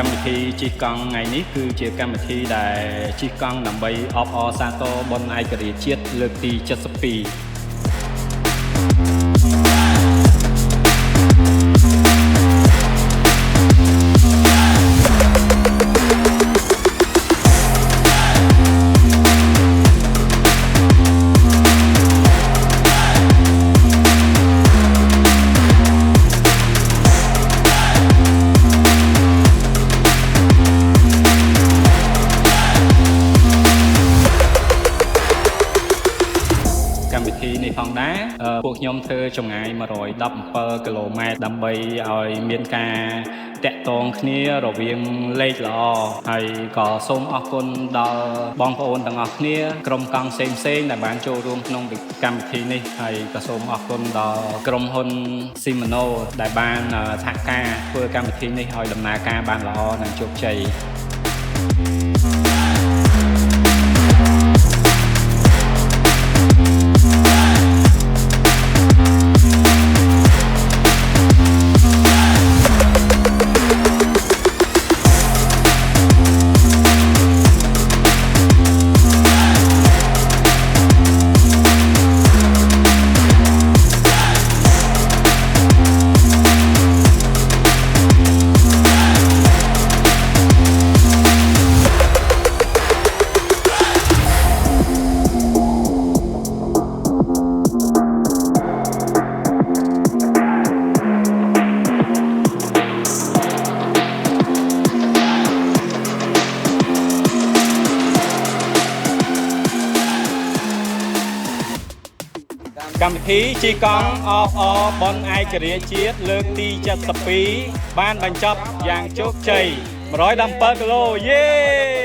កម្មវិធីជិះកង់ថ្ងៃនេះគឺជាកម្មវិធីដែលជិះកង់ដើម្បីអបអរសាទរបុណ្យឯករាជ្យជាតិលើកទី72កម្មវិធីនេះផងដែរពួកខ្ញុំធ្វើចម្ងាយ117គីឡូម៉ែត្រដើម្បីឲ្យមានការតាក់ទងគ្នារវាងលេខល្អហើយក៏សូមអរគុណដល់បងប្អូនទាំងអស់គ្នាក្រុមកង់ផ្សេងៗដែលបានចូលរួមក្នុងកម្មវិធីនេះហើយក៏សូមអរគុណដល់ក្រុមហ៊ុន Shimano ដែលបានសហការធ្វើកម្មវិធីនេះឲ្យដំណើរការបានល្អនិងជោគជ័យកម្មវិធីជិះកង់អបអរបុណ្យឯករាជ្យជាតិលើកទី72បានបញ្ចប់យ៉ាងជោគជ័យ117គីឡូយេ